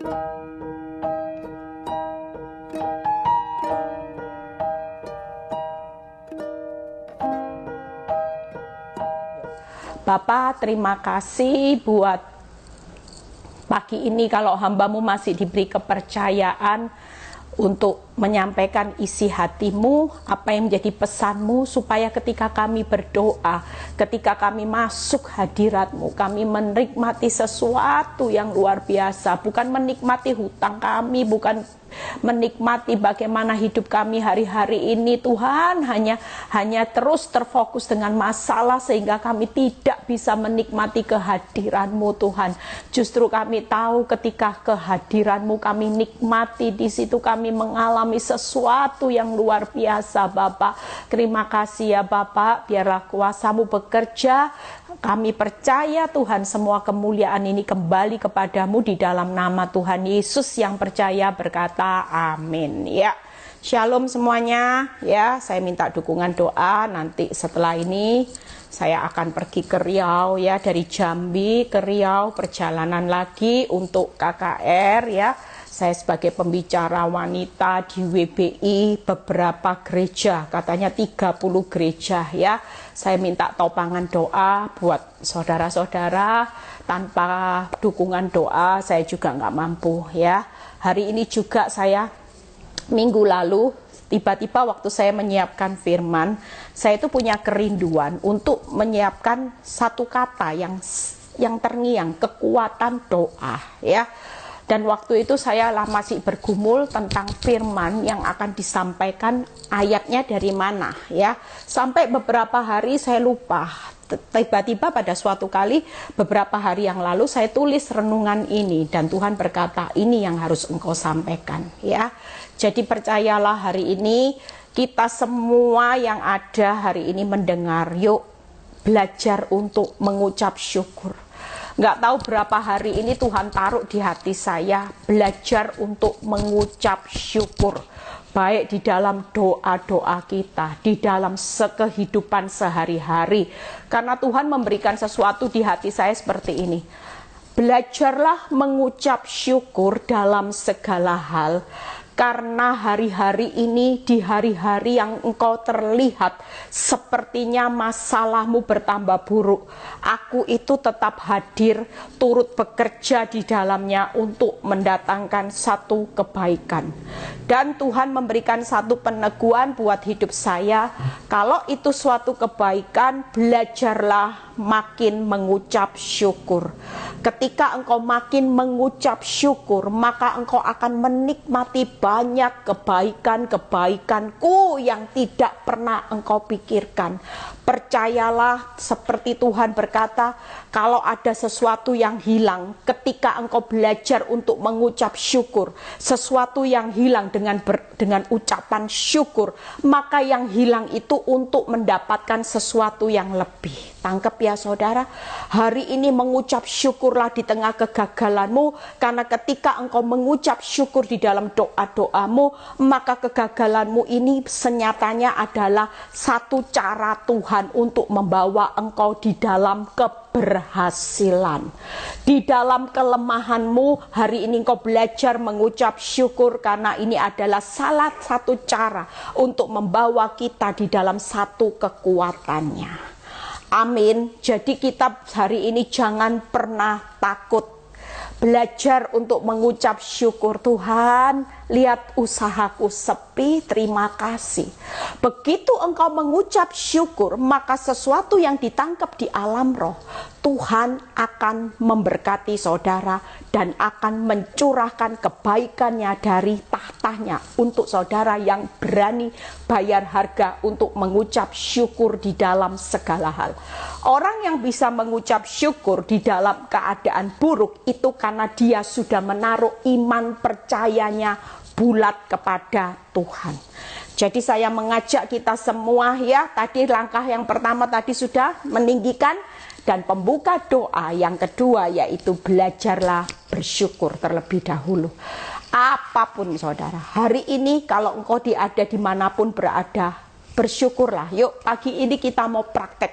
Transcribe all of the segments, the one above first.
Bapak, terima kasih buat pagi ini kalau hamba-Mu masih diberi kepercayaan untuk menyampaikan isi hati-Mu, apa yang menjadi pesan-Mu, supaya ketika kami berdoa, ketika kami masuk hadirat-Mu, kami menikmati sesuatu yang luar biasa, bukan menikmati hutang kami, bukan menikmati bagaimana hidup kami hari-hari ini. Tuhan hanya terus terfokus dengan masalah sehingga kami tidak bisa menikmati kehadiran-Mu, Tuhan. Justru kami tahu ketika kehadiran-Mu kami nikmati, di situ kami mengalami sesuatu yang luar biasa, Bapak. Terima kasih ya Bapak, biarlah kuasa-Mu bekerja. Kami percaya Tuhan semua kemuliaan ini kembali kepadamu di dalam nama Tuhan Yesus yang percaya berkata amin ya. Shalom semuanya ya, saya minta dukungan doa. Nanti setelah ini saya akan pergi ke Riau ya, dari Jambi ke Riau, perjalanan lagi untuk KKR ya. Saya sebagai pembicara wanita di WBI beberapa gereja, katanya 30 gereja ya. Saya minta topangan doa buat saudara-saudara. Tanpa dukungan doa saya juga nggak mampu ya. Hari ini juga saya minggu lalu tiba-tiba waktu saya menyiapkan firman, saya itu punya kerinduan untuk menyiapkan satu kata yang terngiang, kekuatan doa ya. Dan waktu itu saya masih bergumul tentang firman yang akan disampaikan, ayatnya dari mana ya. Sampai beberapa hari saya lupa. Tiba-tiba pada suatu kali beberapa hari yang lalu saya tulis renungan ini dan Tuhan berkata ini yang harus engkau sampaikan ya. Jadi percayalah, hari ini kita semua yang ada hari ini mendengar, yuk belajar untuk mengucap syukur. Nggak tahu berapa hari ini Tuhan taruh di hati saya belajar untuk mengucap syukur, baik di dalam doa-doa kita, di dalam kehidupan sehari-hari. Karena Tuhan memberikan sesuatu di hati saya seperti ini. Belajarlah mengucap syukur dalam segala hal. Karena hari-hari ini, di hari-hari yang engkau terlihat sepertinya masalahmu bertambah buruk, aku itu tetap hadir, turut bekerja di dalamnya untuk mendatangkan satu kebaikan. Dan Tuhan memberikan satu peneguhan buat hidup saya, kalau itu suatu kebaikan, belajarlah makin mengucap syukur. Ketika engkau makin mengucap syukur, maka engkau akan menikmati banyak kebaikan-kebaikanku yang tidak pernah engkau pikirkan. Percayalah, seperti Tuhan berkata, kalau ada sesuatu yang hilang, ketika engkau belajar untuk mengucap syukur, sesuatu yang hilang dengan ucapan syukur, maka yang hilang itu untuk mendapatkan sesuatu yang lebih. Tangkap ya saudara, hari ini mengucap syukurlah di tengah kegagalanmu, karena ketika engkau mengucap syukur di dalam doa-doamu, maka kegagalanmu ini senyatanya adalah satu cara Tuhan untuk membawa engkau di dalam keberhasilan. Di dalam kelemahanmu, hari ini engkau belajar mengucap syukur, karena ini adalah salah satu cara untuk membawa kita di dalam satu kekuatannya. Amin. Jadi kita hari ini jangan pernah takut. Belajar untuk mengucap syukur. Tuhan, lihat usahaku sepi, terima kasih. Begitu engkau mengucap syukur, maka sesuatu yang ditangkap di alam roh, Tuhan akan memberkati saudara dan akan mencurahkan kebaikannya dari tahtanya untuk saudara yang berani bayar harga untuk mengucap syukur di dalam segala hal. Orang yang bisa mengucap syukur di dalam keadaan buruk itu karena dia sudah menaruh iman percayanya bulat kepada Tuhan. Jadi saya mengajak kita semua ya, tadi langkah yang pertama tadi sudah meninggikan, dan pembuka doa yang kedua yaitu belajarlah bersyukur terlebih dahulu. Apapun saudara, hari ini kalau engkau ada dimanapun berada, bersyukurlah. Yuk pagi ini kita mau praktek.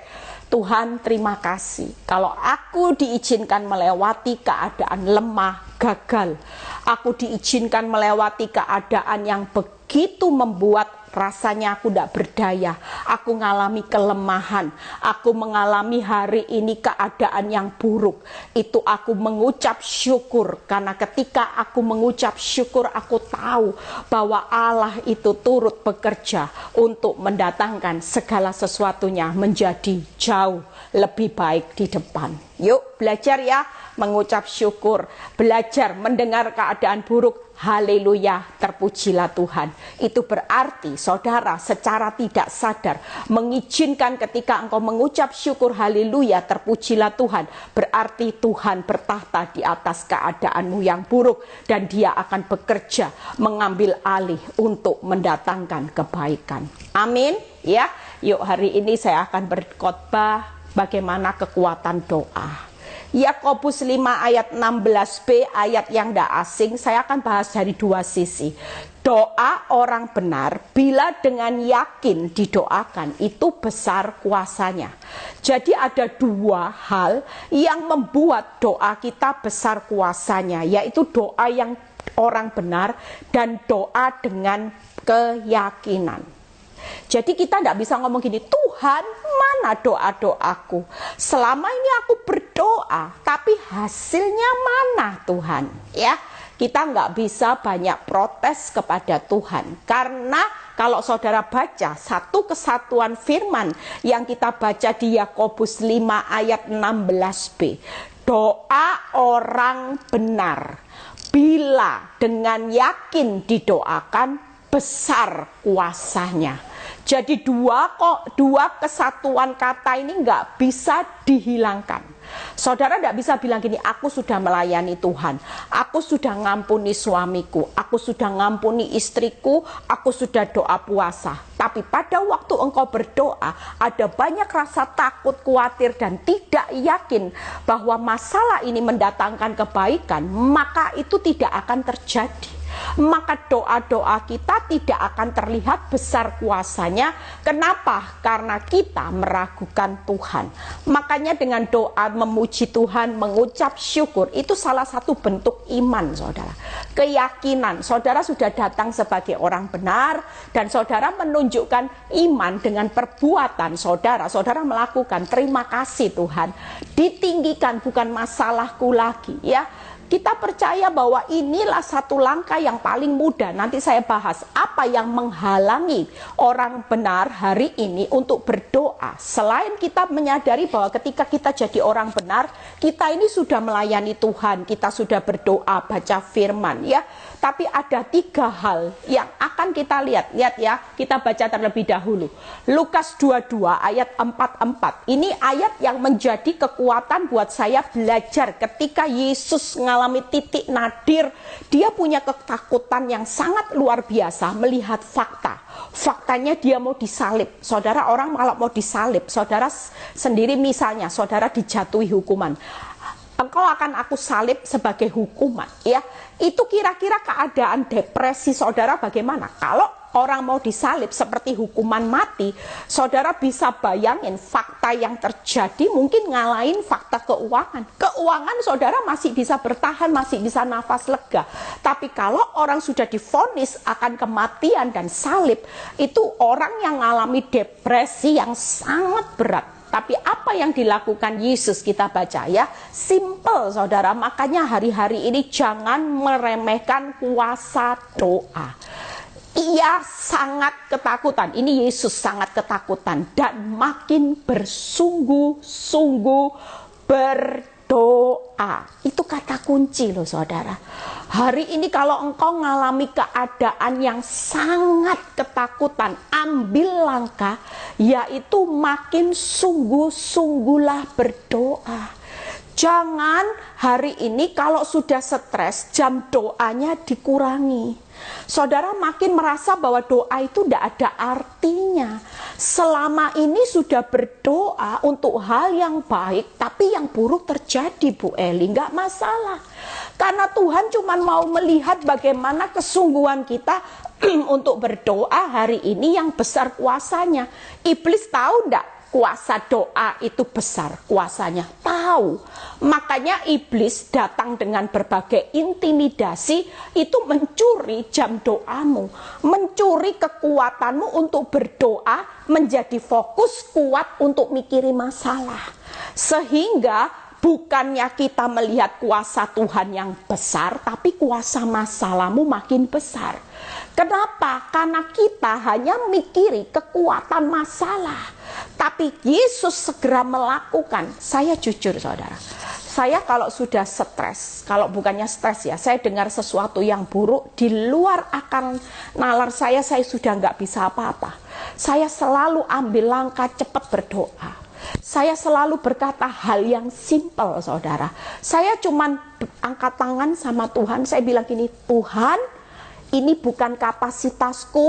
Tuhan, terima kasih. Kalau aku diizinkan melewati keadaan lemah, gagal, aku diizinkan melewati keadaan yang begitu membuat rasanya aku tidak berdaya, aku mengalami kelemahan, aku mengalami hari ini keadaan yang buruk, itu aku mengucap syukur, karena ketika aku mengucap syukur, aku tahu bahwa Allah itu turut bekerja untuk mendatangkan segala sesuatunya menjadi jauh lebih baik di depan. Yuk belajar ya, mengucap syukur, belajar mendengar keadaan buruk. Haleluya, terpujilah Tuhan. Itu berarti saudara secara tidak sadar mengizinkan ketika engkau mengucap syukur, haleluya, terpujilah Tuhan, berarti Tuhan bertahta di atas keadaanmu yang buruk dan Dia akan bekerja mengambil alih untuk mendatangkan kebaikan. Amin ya. Yuk hari ini saya akan berkhotbah bagaimana kekuatan doa. Yakobus 5 ayat 16b, ayat yang tidak asing. Saya akan bahas dari dua sisi. Doa orang benar bila dengan yakin didoakan itu besar kuasanya. Jadi ada dua hal yang membuat doa kita besar kuasanya, yaitu doa yang orang benar dan doa dengan keyakinan. Jadi kita tidak bisa ngomong gini, Tuhan mana doa-doaku? Selama ini aku berdoa, tapi hasilnya mana Tuhan? Ya, kita nggak bisa banyak protes kepada Tuhan. Karena kalau saudara baca satu kesatuan firman yang kita baca di Yakobus 5 ayat 16b. Doa orang benar bila dengan yakin didoakan besar kuasanya. Jadi dua kesatuan kata ini nggak bisa dihilangkan. Saudara tidak bisa bilang gini, aku sudah melayani Tuhan, aku sudah ngampuni suamiku, aku sudah ngampuni istriku, aku sudah doa puasa. Tapi pada waktu engkau berdoa, ada banyak rasa takut, khawatir, dan tidak yakin bahwa masalah ini mendatangkan kebaikan, maka itu tidak akan terjadi. Maka doa-doa kita tidak akan terlihat besar kuasanya. Kenapa? Karena kita meragukan Tuhan. Makanya dengan doa memuji Tuhan, mengucap syukur, itu salah satu bentuk iman saudara. Keyakinan, saudara sudah datang sebagai orang benar dan saudara menunjukkan iman dengan perbuatan saudara. Saudara melakukan, terima kasih Tuhan, ditinggikan bukan masalahku lagi ya. Kita percaya bahwa inilah satu langkah yang paling mudah. Nanti saya bahas apa yang menghalangi orang benar hari ini untuk berdoa. Selain kita menyadari bahwa ketika kita jadi orang benar, kita ini sudah melayani Tuhan, kita sudah berdoa, baca firman ya. Tapi ada tiga hal yang akan kita lihat. Lihat ya, kita baca terlebih dahulu. Lukas 22 ayat 44. Ini ayat yang menjadi kekuatan buat saya belajar ketika Yesus mengalami titik nadir. Dia punya ketakutan yang sangat luar biasa melihat fakta. Faktanya dia mau disalib. Saudara, orang kalau mau disalib, saudara sendiri misalnya, saudara dijatuhi hukuman. Engkau akan aku salib sebagai hukuman ya. Itu kira-kira keadaan depresi saudara bagaimana? Kalau orang mau disalib seperti hukuman mati, saudara bisa bayangin fakta yang terjadi mungkin ngalahin fakta keuangan. Keuangan saudara masih bisa bertahan, masih bisa nafas lega. Tapi kalau orang sudah divonis akan kematian dan salib, itu orang yang mengalami depresi yang sangat berat. Tapi apa yang dilakukan Yesus kita baca ya, simple saudara. Makanya hari-hari ini jangan meremehkan kuasa doa. Ia sangat ketakutan, ini Yesus sangat ketakutan dan makin bersungguh-sungguh berdoa. Itu kata kunci loh saudara. Hari ini kalau engkau mengalami keadaan yang sangat ketakutan, ambil langkah, yaitu makin sungguh-sungguhlah berdoa. Jangan hari ini kalau sudah stres, jam doanya dikurangi. Saudara makin merasa bahwa doa itu tidak ada artinya. Selama ini sudah berdoa untuk hal yang baik, tapi yang buruk terjadi Bu Eli, nggak masalah. Karena Tuhan cuma mau melihat bagaimana kesungguhan kita untuk berdoa hari ini yang besar kuasanya. Iblis tahu enggak kuasa doa itu besar kuasanya. Tahu. Makanya iblis datang dengan berbagai intimidasi itu mencuri jam doamu, mencuri kekuatanmu untuk berdoa, menjadi fokus kuat untuk mikiri masalah. Sehingga bukannya kita melihat kuasa Tuhan yang besar, tapi kuasa masalahmu makin besar. Kenapa? Karena kita hanya mikiri kekuatan masalah. Tapi Yesus segera melakukan. Saya jujur saudara, saya kalau sudah stres, kalau bukannya stres ya, saya dengar sesuatu yang buruk di luar akal nalar saya sudah nggak bisa apa-apa. Saya selalu ambil langkah cepat berdoa. Saya selalu berkata hal yang simpel saudara. Saya cuman angkat tangan sama Tuhan, saya bilang gini, Tuhan, ini bukan kapasitasku,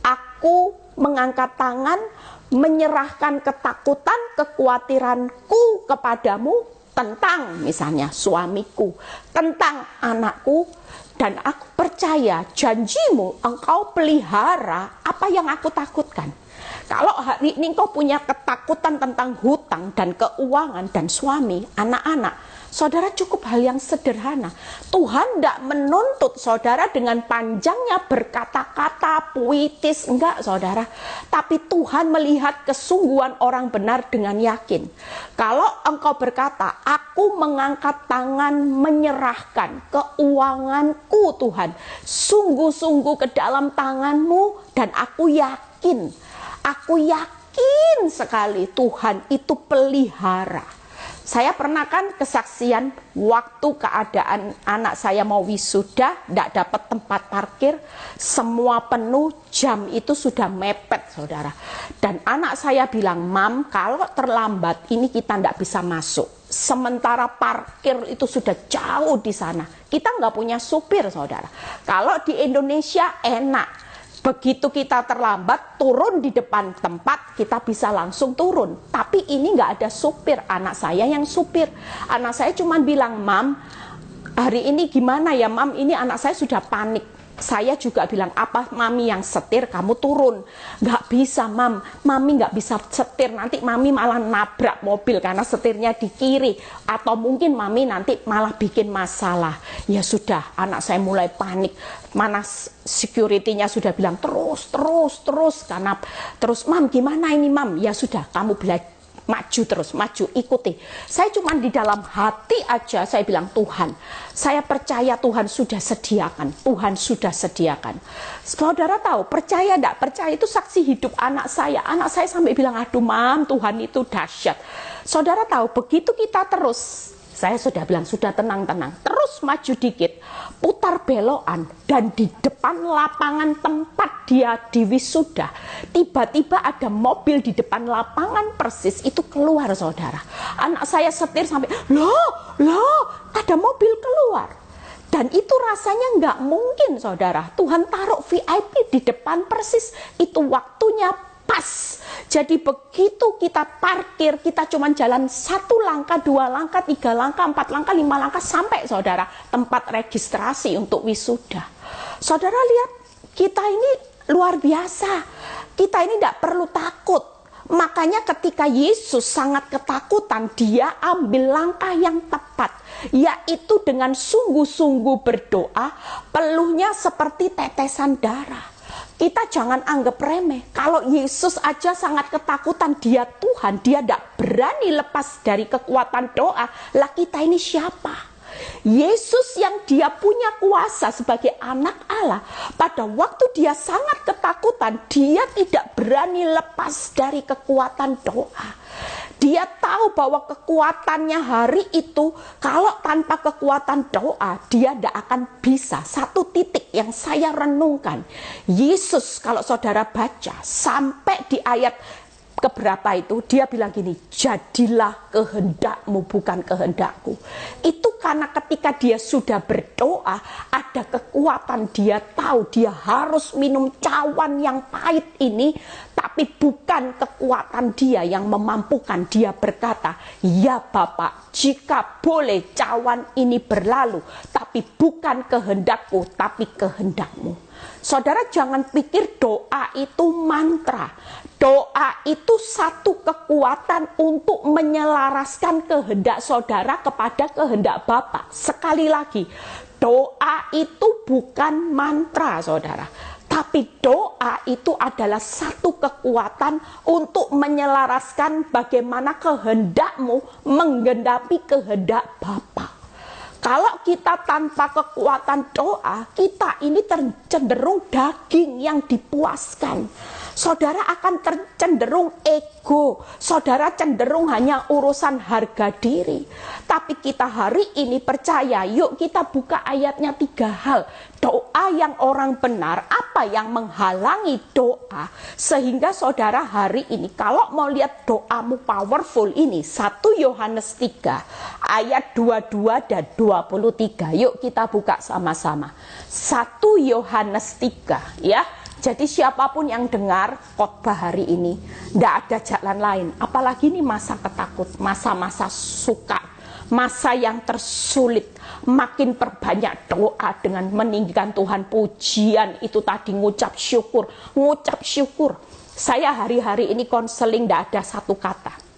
aku mengangkat tangan, menyerahkan ketakutan, kekhawatiranku kepadamu tentang misalnya suamiku, tentang anakku, dan aku percaya janjimu engkau pelihara apa yang aku takutkan. Kalau hari ini engkau punya ketakutan tentang hutang dan keuangan dan suami, anak-anak, saudara cukup hal yang sederhana. Tuhan tidak menuntut saudara dengan panjangnya berkata-kata puitis, enggak saudara. Tapi Tuhan melihat kesungguhan orang benar dengan yakin. Kalau engkau berkata, aku mengangkat tangan menyerahkan keuanganku Tuhan, sungguh-sungguh ke dalam tanganmu, dan aku yakin sekali Tuhan itu pelihara. Saya pernah kan kesaksian waktu keadaan anak saya mau wisuda, tidak dapat tempat parkir, semua penuh, jam itu sudah mepet saudara. Dan anak saya bilang, Mam, kalau terlambat ini kita tidak bisa masuk. Sementara parkir itu sudah jauh di sana. Kita nggak punya supir saudara. Kalau di Indonesia enak. Begitu kita terlambat, turun di depan tempat, kita bisa langsung turun. Tapi ini nggak ada supir, anak saya yang supir. Anak saya cuma bilang, Mam, hari ini gimana ya Mam, ini anak saya sudah panik. Saya juga bilang, apa Mami yang setir, kamu turun. Nggak bisa Mam, Mami nggak bisa setir, nanti Mami malah nabrak mobil karena setirnya di kiri. Atau mungkin Mami nanti malah bikin masalah. Ya sudah, anak saya mulai panik. Mana security-nya sudah bilang, terus. Karena terus, Mam gimana ini Mam? Ya sudah, kamu belajar. Maju terus, maju, ikuti. Saya cuma di dalam hati aja, saya bilang, Tuhan, saya percaya Tuhan sudah sediakan. Tuhan sudah sediakan. Saudara tahu, percaya tidak percaya itu saksi hidup anak saya. Anak saya sampai bilang, aduh Mam, Tuhan itu dahsyat. Saudara tahu, begitu kita terus, saya sudah bilang, sudah tenang-tenang. Terus maju dikit, putar belokan, dan di depan lapangan tempat dia di wisuda, tiba-tiba ada mobil di depan lapangan persis, itu keluar saudara. Anak saya setir sampai, loh, ada mobil keluar. Dan itu rasanya nggak mungkin saudara. Tuhan taruh VIP di depan persis, itu waktunya pas. Jadi begitu kita parkir, kita cuma jalan 1 langkah, 2 langkah, 3 langkah, 4 langkah, 5 langkah sampai saudara tempat registrasi untuk wisuda. Saudara lihat, kita ini luar biasa. Kita ini tidak perlu takut. Makanya ketika Yesus sangat ketakutan, dia ambil langkah yang tepat, yaitu dengan sungguh-sungguh berdoa, peluhnya seperti tetesan darah. Kita jangan anggap remeh. Kalau Yesus aja sangat ketakutan, dia Tuhan, dia tidak berani lepas dari kekuatan doa. Lah kita ini siapa? Yesus yang dia punya kuasa sebagai anak Allah, pada waktu dia sangat ketakutan, dia tidak berani lepas dari kekuatan doa. Dia tahu bahwa kekuatannya hari itu, kalau tanpa kekuatan doa, dia tidak akan bisa. Satu titik yang saya renungkan, Yesus kalau saudara baca, sampai di ayat keberapa itu, dia bilang gini, jadilah kehendakmu bukan kehendakku. Itu karena ketika dia sudah berdoa, ada kekuatan, dia tahu dia harus minum cawan yang pahit ini, tapi bukan kekuatan dia yang memampukan. Dia berkata, ya Bapak, jika boleh cawan ini berlalu, tapi bukan kehendakku, tapi kehendakmu. Saudara jangan pikir doa itu mantra. Doa itu satu kekuatan untuk menyelaraskan kehendak saudara kepada kehendak Bapa. Sekali lagi, doa itu bukan mantra, saudara. Tapi doa itu adalah satu kekuatan untuk menyelaraskan bagaimana kehendakmu menggenapi kehendak Bapa. Kalau kita tanpa kekuatan doa, kita ini cenderung daging yang dipuaskan. Saudara akan cenderung ego. Saudara cenderung hanya urusan harga diri. Tapi kita hari ini percaya, yuk kita buka ayatnya 3 hal. Doa yang orang benar, apa yang menghalangi doa? Sehingga saudara hari ini kalau mau lihat doamu powerful ini, 1 Yohanes 3 ayat 22 dan 23. Yuk kita buka sama-sama. 1 Yohanes 3 ya. Jadi siapapun yang dengar khotbah hari ini, tidak ada jalan lain. Apalagi ini masa ketakut, masa-masa suka, masa yang tersulit. Makin perbanyak doa dengan meninggikan Tuhan, pujian itu tadi, ngucap syukur. Saya hari-hari ini konseling tidak ada satu kata.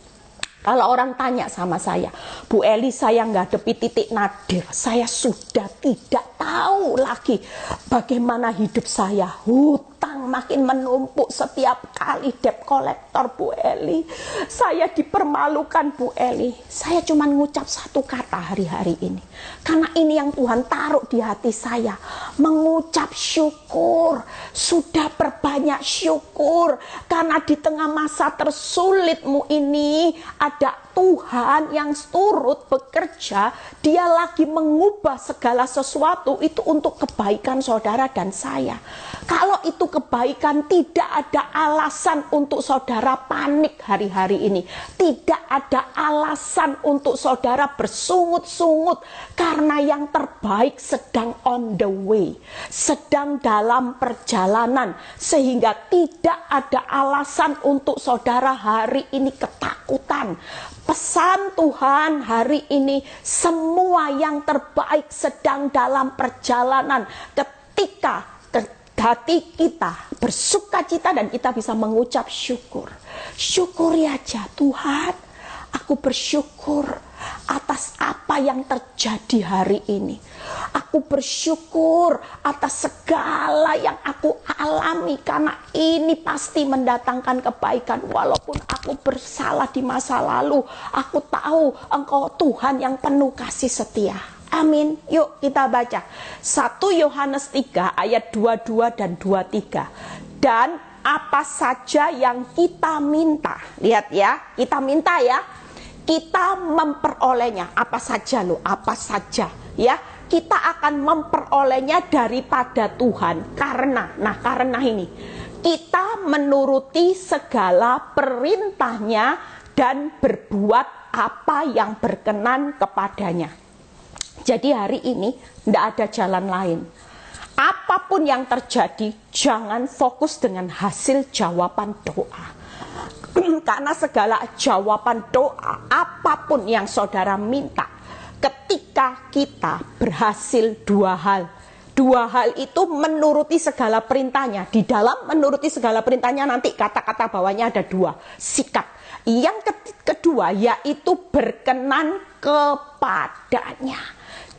Kalau orang tanya sama saya, Bu Eli, saya ngadepi titik nadir, saya sudah tidak tahu lagi bagaimana hidup saya. Hutang makin menumpuk setiap kali debt collector, Bu Eli. Saya dipermalukan, Bu Eli. Saya cuma ngucap satu kata hari-hari ini. Karena ini yang Tuhan taruh di hati saya. Mengucap syukur. Sudah berbanyak syukur. Karena di tengah masa tersulitmu ini, ada Tuhan yang turut bekerja. Dia lagi mengubah segala sesuatu itu untuk kebaikan saudara dan saya. Kalau itu kebaikan, tidak ada alasan untuk saudara panik hari-hari ini. Tidak ada alasan untuk saudara bersungut-sungut. Karena yang terbaik sedang on the way. Sedang dalam perjalanan. Sehingga tidak ada alasan untuk saudara hari ini ketakutan. Pesan Tuhan hari ini, semua yang terbaik sedang dalam perjalanan. Ketika hati kita bersuka cita dan kita bisa mengucap syukur. Syukuri aja, Tuhan, aku bersyukur atas apa yang terjadi hari ini. Aku bersyukur atas segala yang aku alami, karena ini pasti mendatangkan kebaikan. Walaupun aku bersalah di masa lalu, aku tahu Engkau Tuhan yang penuh kasih setia. Amin. Yuk kita baca 1 Yohanes 3 ayat 22 dan 23. Dan apa saja yang kita minta, lihat ya, kita minta ya, kita memperolehnya. Apa saja loh, apa saja ya, kita akan memperolehnya daripada Tuhan. Karena ini, kita menuruti segala perintahnya dan berbuat apa yang berkenan kepadanya. Jadi hari ini tidak ada jalan lain. Apapun yang terjadi, jangan fokus dengan hasil jawaban doa. Karena segala jawaban doa, apapun yang saudara minta, ketika kita berhasil dua hal itu menuruti segala perintahnya. Di dalam menuruti segala perintahnya nanti kata-kata bawahnya ada 2, sikap. Yang kedua yaitu berkenan kepadanya.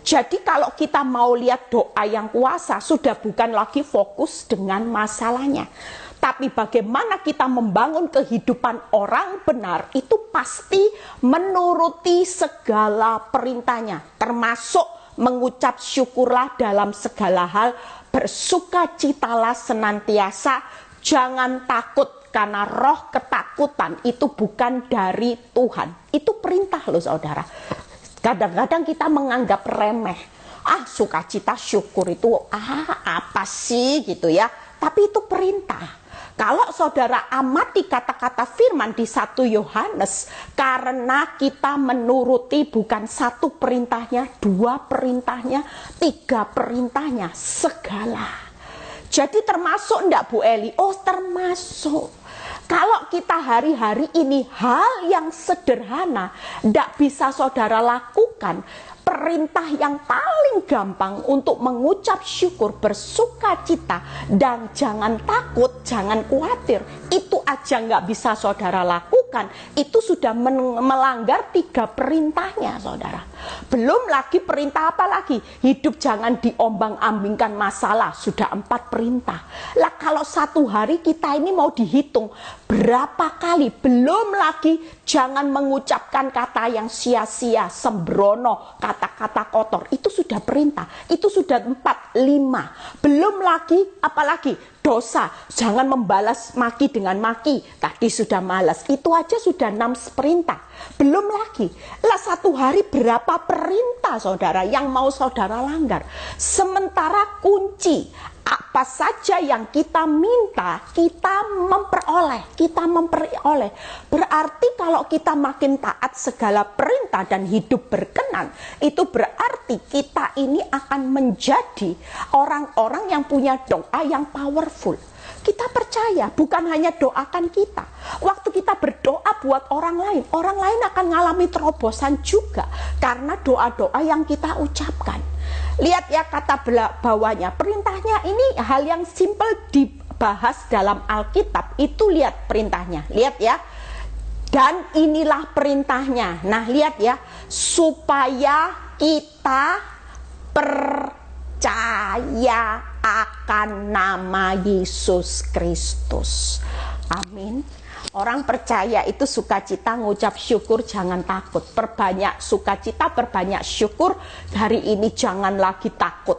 Jadi kalau kita mau lihat doa yang kuasa, sudah bukan lagi fokus dengan masalahnya. Tapi bagaimana kita membangun kehidupan orang benar, itu pasti menuruti segala perintahnya. Termasuk mengucap syukurlah dalam segala hal, bersukacitalah senantiasa, jangan takut. Karena roh ketakutan itu bukan dari Tuhan. Itu perintah loh saudara. Kadang-kadang kita menganggap remeh. Sukacita syukur itu apa sih gitu ya. Tapi itu perintah. Kalau saudara amati kata-kata firman di 1 Yohanes, karena kita menuruti bukan 1 perintahnya, 2 perintahnya, 3 perintahnya, segala. Jadi termasuk enggak Bu Eli? Oh termasuk. Kalau kita hari-hari ini hal yang sederhana tidak bisa saudara lakukan, perintah yang paling gampang untuk mengucap syukur, bersuka cita, dan jangan takut, jangan khawatir, itu aja nggak bisa saudara lakukan. Itu sudah melanggar 3 perintahnya, saudara. Belum lagi perintah apa lagi? Hidup jangan diombang-ambingkan masalah, sudah 4 perintah. Lah kalau satu hari kita ini mau dihitung berapa kali, belum lagi jangan mengucapkan kata yang sia-sia, sembrono, kata-kata kotor. Itu sudah perintah. Itu sudah 4, 5. Belum lagi, apalagi dosa. Jangan membalas maki dengan maki. Tadi sudah malas. Itu aja sudah 6 perintah. Belum lagi. Lah satu hari berapa perintah saudara yang mau saudara langgar. Sementara kunci apa saja yang kita minta, kita memperoleh. Berarti kalau kita makin taat segala perintah dan hidup berkenan, itu berarti kita ini akan menjadi orang-orang yang punya doa yang powerful. Kita percaya, bukan hanya doakan kita. Waktu kita berdoa buat orang lain akan mengalami terobosan juga karena doa-doa yang kita ucapkan. Lihat ya kata bawahnya, perintahnya ini hal yang simpel dibahas dalam Alkitab. Itu lihat perintahnya, lihat ya. Dan inilah perintahnya. Nah lihat ya, supaya kita percaya akan nama Yesus Kristus. Amin. Orang percaya itu sukacita, ngucap syukur, jangan takut. Perbanyak sukacita, perbanyak syukur. Hari ini jangan lagi takut,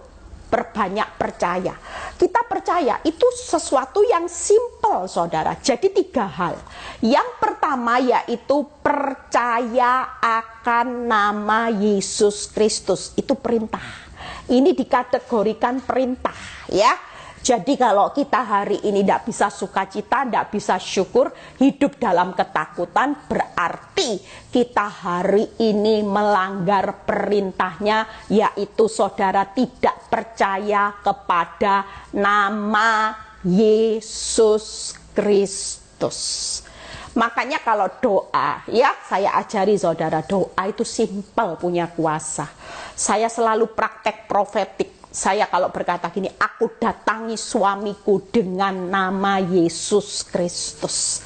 perbanyak percaya. Kita percaya itu sesuatu yang simple, saudara. Jadi 3 hal. Yang pertama yaitu percaya akan nama Yesus Kristus. Itu perintah. Ini dikategorikan perintah, ya. Jadi kalau kita hari ini tidak bisa sukacita, tidak bisa syukur, hidup dalam ketakutan, berarti kita hari ini melanggar perintahnya, yaitu saudara tidak percaya kepada nama Yesus Kristus. Makanya kalau doa, ya saya ajari saudara, doa itu simpel, punya kuasa. Saya selalu praktek profetik. Saya kalau berkata gini, aku datangi suamiku dengan nama Yesus Kristus.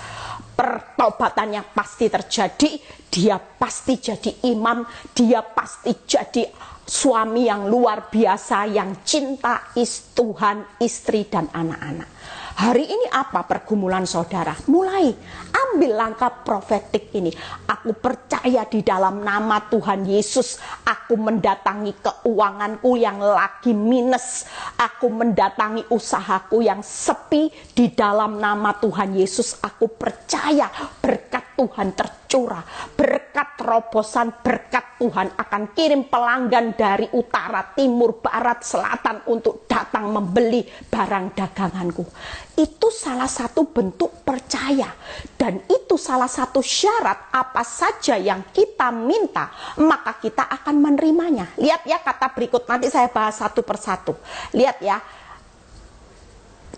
Pertobatannya pasti terjadi, dia pasti jadi imam, dia pasti jadi suami yang luar biasa, yang cinta Tuhan, istri, dan anak-anak. Hari ini apa pergumulan saudara? Mulai ambil langkah profetik ini. Aku percaya di dalam nama Tuhan Yesus, aku mendatangi keuanganku yang lagi minus. Aku mendatangi usahaku yang sepi di dalam nama Tuhan Yesus. Aku percaya berkat Tuhan tercurah. Berkat terobosan, berkat Tuhan akan kirim pelanggan dari utara, timur, barat, selatan untuk datang membeli barang daganganku. Itu salah satu bentuk percaya. Dan itu salah satu syarat apa saja yang kita minta, maka kita akan menerimanya. Lihat ya kata berikut, nanti saya bahas satu persatu. Lihat ya.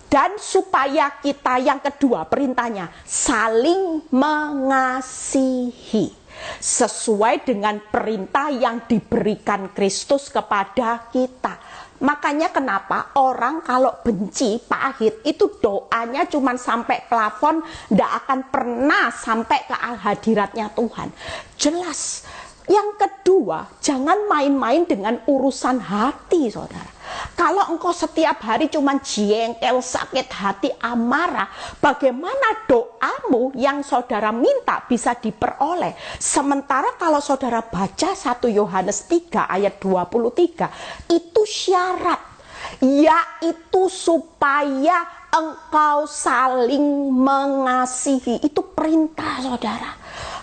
Dan supaya kita, yang kedua perintahnya, saling mengasihi. Sesuai dengan perintah yang diberikan Kristus kepada kita. Makanya kenapa orang kalau benci, pahit, itu doanya cuma sampai plafon, tidak akan pernah sampai ke hadiratnya Tuhan. Jelas. Yang kedua, jangan main-main dengan urusan hati, saudara. Kalau engkau setiap hari cuma jengkel, sakit hati, amarah, bagaimana doamu yang saudara minta bisa diperoleh? Sementara kalau saudara baca 1 Yohanes 3 ayat 23, itu syarat, yaitu supaya engkau saling mengasihi. Itu perintah, saudara.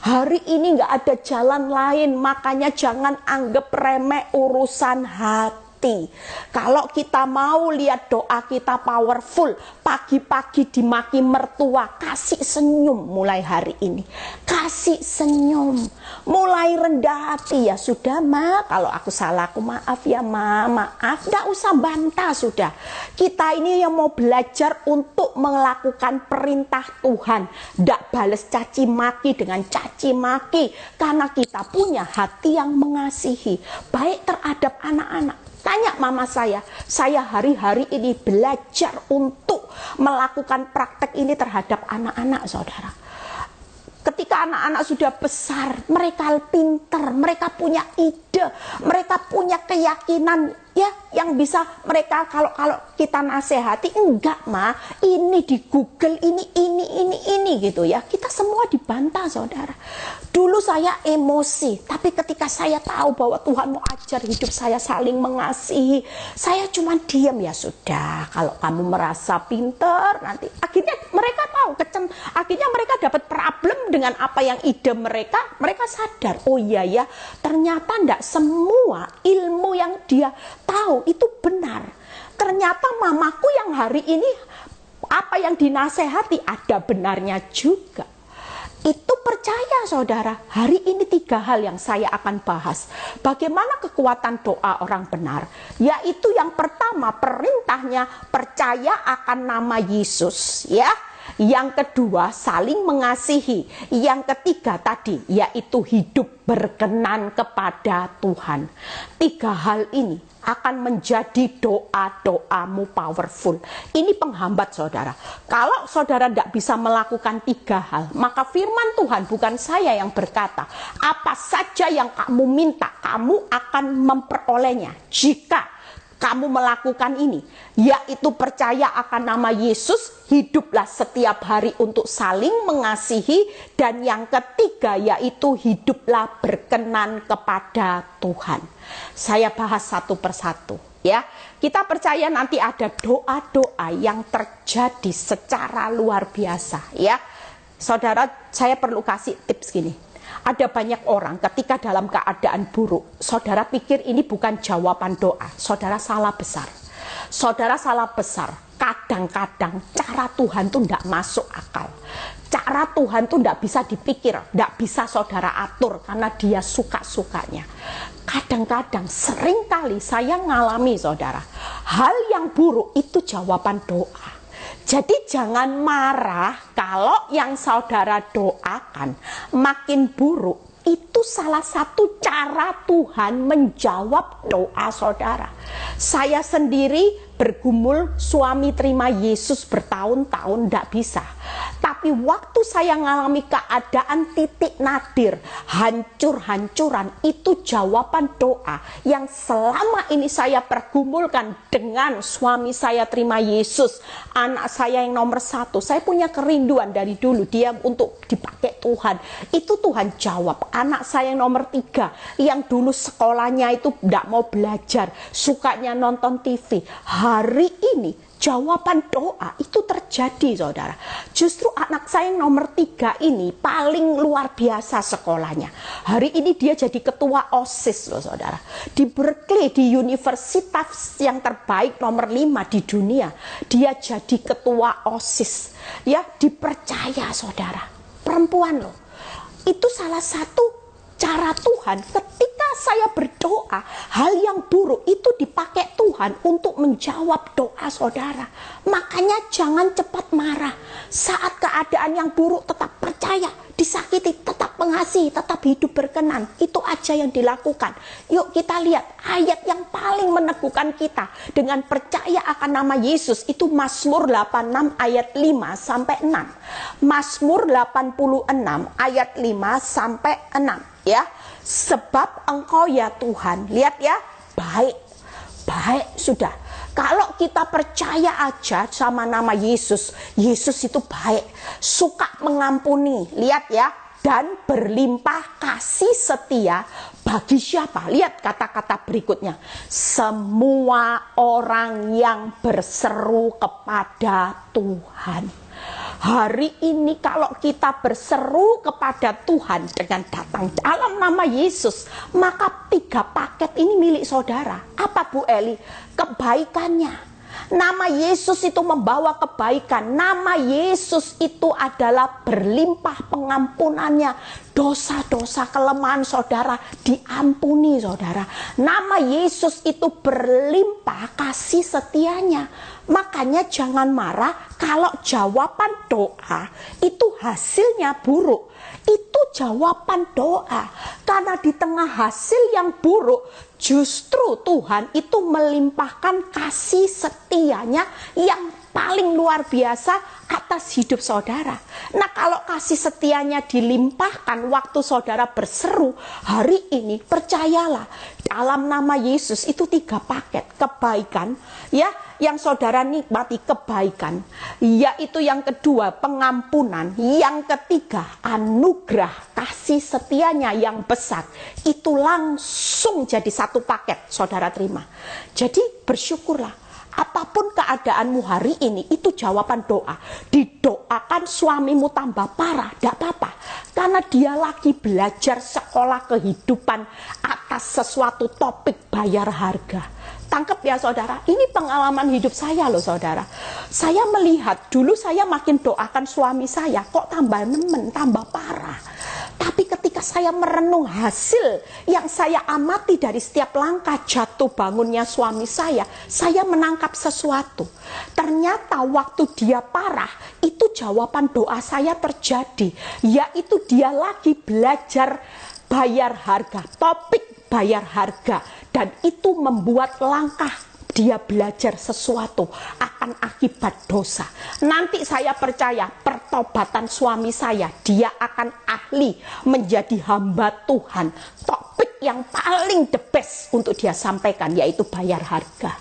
Hari ini nggak ada jalan lain, makanya jangan anggap remeh urusan hati. hati. Kalau kita mau lihat doa kita powerful, pagi-pagi dimaki mertua, kasih senyum mulai hari ini. Kasih senyum, mulai rendah hati. Ya sudah Ma, kalau aku salah aku maaf ya Ma, maaf. Nggak usah bantah sudah. Kita ini yang mau belajar untuk melakukan perintah Tuhan. Nggak bales caci maki dengan caci maki. Karena kita punya hati yang mengasihi. Baik terhadap anak-anak. Tanya mama saya hari-hari ini belajar untuk melakukan praktek ini terhadap anak-anak saudara. Ketika anak-anak sudah besar, mereka pintar, mereka punya ide, mereka punya keyakinan ya yang bisa mereka kalau kita nasihati, enggak Ma, ini di Google ini gitu ya. Kita semua dibantah saudara. Dulu saya emosi, tapi ketika saya tahu bahwa Tuhan mau ajar hidup saya saling mengasihi, saya cuma diam. Ya sudah, kalau kamu merasa pintar nanti akhirnya mereka tahu akhirnya mereka dapat problem dengan apa yang ide mereka sadar, oh iya ya, ternyata tidak semua ilmu yang dia tahu itu benar. Ternyata mamaku yang hari ini apa yang dinasehati ada benarnya juga. Itu percaya saudara. Hari ini 3 hal yang saya akan bahas. Bagaimana kekuatan doa orang benar. Yaitu yang pertama, perintahnya percaya akan nama Yesus ya. Yang kedua, saling mengasihi. Yang ketiga tadi, yaitu hidup berkenan kepada Tuhan. 3 hal ini akan menjadi doa-doamu powerful. Ini penghambat saudara. Kalau saudara tidak bisa melakukan 3 hal, maka firman Tuhan, bukan saya yang berkata, apa saja yang kamu minta, kamu akan memperolehnya. Jika kamu melakukan ini, yaitu percaya akan nama Yesus, hiduplah setiap hari untuk saling mengasihi, dan yang ketiga yaitu hiduplah berkenan kepada Tuhan. Saya bahas satu persatu ya. Kita percaya nanti ada doa-doa yang terjadi secara luar biasa ya. Saudara, saya perlu kasih tips gini. Ada banyak orang ketika dalam keadaan buruk, saudara pikir ini bukan jawaban doa. Saudara salah besar. Saudara salah besar. Kadang-kadang cara Tuhan tuh tidak masuk akal. Cara Tuhan tuh tidak bisa dipikir, tidak bisa saudara atur karena dia suka-sukanya. Kadang-kadang, seringkali saya ngalami saudara, hal yang buruk itu jawaban doa. Jadi jangan marah kalau yang saudara doakan makin buruk. Itu salah satu cara Tuhan menjawab doa saudara. Saya sendiri bergumul suami terima Yesus bertahun-tahun tidak bisa. Tapi waktu saya mengalami keadaan titik nadir, hancur-hancuran, itu jawaban doa yang selama ini saya pergumulkan dengan suami saya terima Yesus, anak saya yang nomor 1. Saya punya kerinduan dari dulu dia untuk dipakai Tuhan. Itu Tuhan jawab. Anak saya yang nomor 3 yang dulu sekolahnya itu tidak mau belajar, sukanya nonton TV. Hari ini jawaban doa itu terjadi saudara. Justru anak saya yang nomor 3 ini paling luar biasa sekolahnya. Hari ini dia jadi ketua OSIS loh saudara. Di Berkeley, di universitas yang terbaik nomor 5 di dunia. Dia jadi ketua OSIS. Ya, dipercaya saudara. Perempuan loh. Itu salah satu cara Tuhan ketika saya berdoa, hal yang buruk itu dipakai Tuhan untuk menjawab doa saudara. Makanya jangan cepat marah. Saat keadaan yang buruk tetap percaya, disakiti, tetap mengasihi, tetap hidup berkenan. Itu aja yang dilakukan. Yuk kita lihat ayat yang paling meneguhkan kita dengan percaya akan nama Yesus. Itu Mazmur 86 ayat 5 sampai 6. Mazmur 86 ayat 5 sampai 6. Ya, sebab Engkau ya Tuhan, lihat ya, baik sudah. Kalau kita percaya aja sama nama Yesus, Yesus itu baik, suka mengampuni, lihat ya, dan berlimpah kasih setia bagi siapa? Lihat kata-kata berikutnya, semua orang yang berseru kepada Tuhan. Hari ini kalau kita berseru kepada Tuhan dengan datang dalam nama Yesus, maka 3 paket ini milik saudara. Apa Bu Eli? Kebaikannya. Nama Yesus itu membawa kebaikan. Nama Yesus itu adalah berlimpah pengampunannya. Dosa-dosa kelemahan saudara diampuni saudara. Nama Yesus itu berlimpah kasih setianya. Makanya jangan marah kalau jawaban doa itu hasilnya buruk. Itu jawaban doa. Karena di tengah hasil yang buruk, justru Tuhan itu melimpahkan kasih setianya yang paling luar biasa atas hidup saudara. Nah, kalau kasih setianya dilimpahkan waktu saudara berseru hari ini, percayalah dalam nama Yesus itu 3 paket kebaikan ya, yang saudara nikmati kebaikan, yaitu yang kedua pengampunan, yang ketiga anugerah kasih setianya yang besar. Itu langsung jadi 1 paket saudara terima. Jadi bersyukurlah. Apapun keadaanmu hari ini, itu jawaban doa. Didoakan suamimu tambah parah, tidak apa-apa. Karena dia lagi belajar sekolah kehidupan atas sesuatu topik bayar harga. Tangkap ya saudara, ini pengalaman hidup saya loh saudara. Saya melihat, dulu saya makin doakan suami saya, kok tambah nemen, tambah parah. Tapi ketika saya merenung hasil yang saya amati dari setiap langkah jatuh bangunnya suami saya menangkap sesuatu. Ternyata waktu dia parah, itu jawaban doa saya terjadi. Yaitu dia lagi belajar bayar harga, topik bayar harga. Dan itu membuat langkah dia belajar sesuatu akan akibat dosa. Nanti saya percaya pertobatan suami saya, dia akan ahli menjadi hamba Tuhan. Topik yang paling the best untuk dia sampaikan yaitu bayar harga.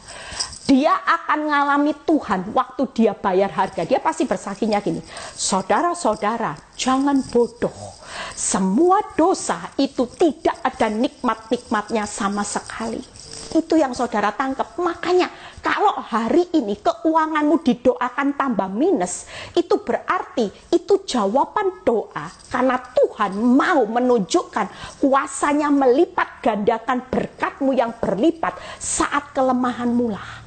Dia akan ngalami Tuhan waktu dia bayar harga. Dia pasti bersaksinya gini, saudara-saudara jangan bodoh. Semua dosa itu tidak ada nikmat-nikmatnya sama sekali. Itu yang saudara tangkap. Makanya kalau hari ini keuanganmu didoakan tambah minus, itu berarti itu jawaban doa. Karena Tuhan mau menunjukkan kuasanya melipat gandakan berkatmu yang berlipat saat kelemahanmu lah.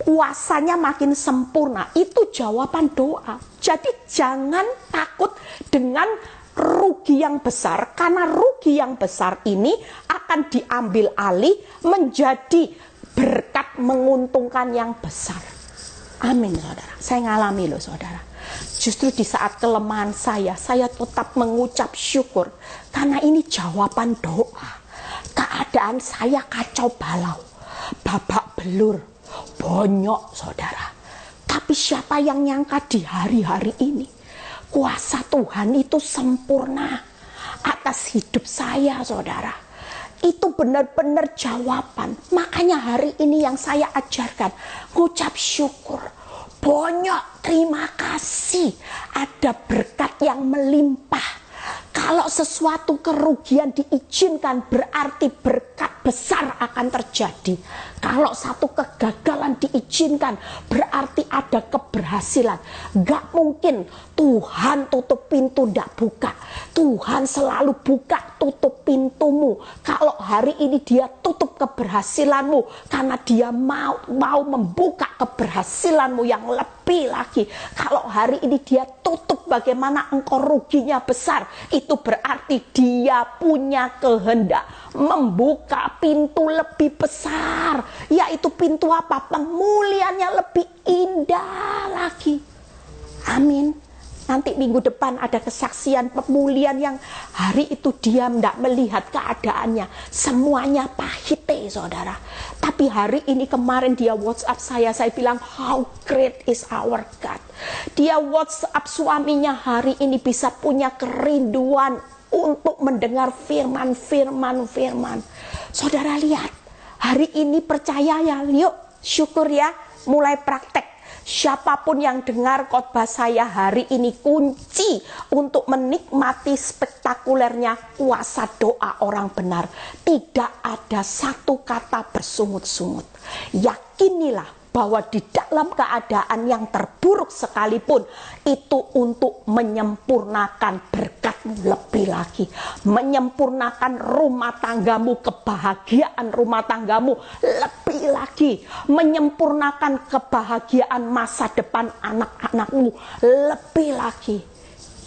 Kuasanya makin sempurna. Itu jawaban doa. Jadi jangan takut dengan rugi yang besar, karena rugi yang besar ini akan diambil alih menjadi berkat menguntungkan yang besar. Amin saudara. Saya ngalami loh saudara. Justru di saat kelemahan saya tetap mengucap syukur karena ini jawaban doa. Keadaan saya kacau balau, babak belur, bonyok saudara. Tapi siapa yang nyangka di hari-hari ini kuasa Tuhan itu sempurna atas hidup saya saudara. Itu benar-benar jawaban. Makanya hari ini yang saya ajarkan, ngucap syukur, bonyok terima kasih, ada berkat yang melimpah. Kalau sesuatu kerugian diizinkan berarti berkat besar akan terjadi. Kalau satu kegagalan diizinkan berarti ada keberhasilan. Gak mungkin Tuhan tutup pintu ndak buka. Tuhan selalu buka tutup pintumu. Kalau hari ini dia tutup keberhasilanmu karena dia mau membuka keberhasilanmu yang lebih lagi. Kalau hari ini dia tutup bagaimana engkau ruginya besar, itu berarti dia punya kehendak membuka pintu lebih besar, yaitu pintu apa? Pemulihannya lebih indah lagi. Amin. Nanti minggu depan ada kesaksian pemulihan yang hari itu dia tidak melihat keadaannya, semuanya pahit saudara. Tapi hari ini kemarin dia WhatsApp saya bilang how great is our God. Dia WhatsApp suaminya hari ini bisa punya kerinduan untuk mendengar firman. Saudara lihat, hari ini percaya ya, yuk syukur ya, mulai praktek. Siapapun yang dengar khotbah saya hari ini, kunci untuk menikmati spektakulernya kuasa doa orang benar. Tidak ada satu kata bersungut-sungut. Yakinilah bahwa di dalam keadaan yang terburuk sekalipun itu untuk menyempurnakan berkatmu lebih lagi, menyempurnakan rumah tanggamu, kebahagiaan rumah tanggamu lebih lagi, menyempurnakan kebahagiaan masa depan anak-anakmu lebih lagi.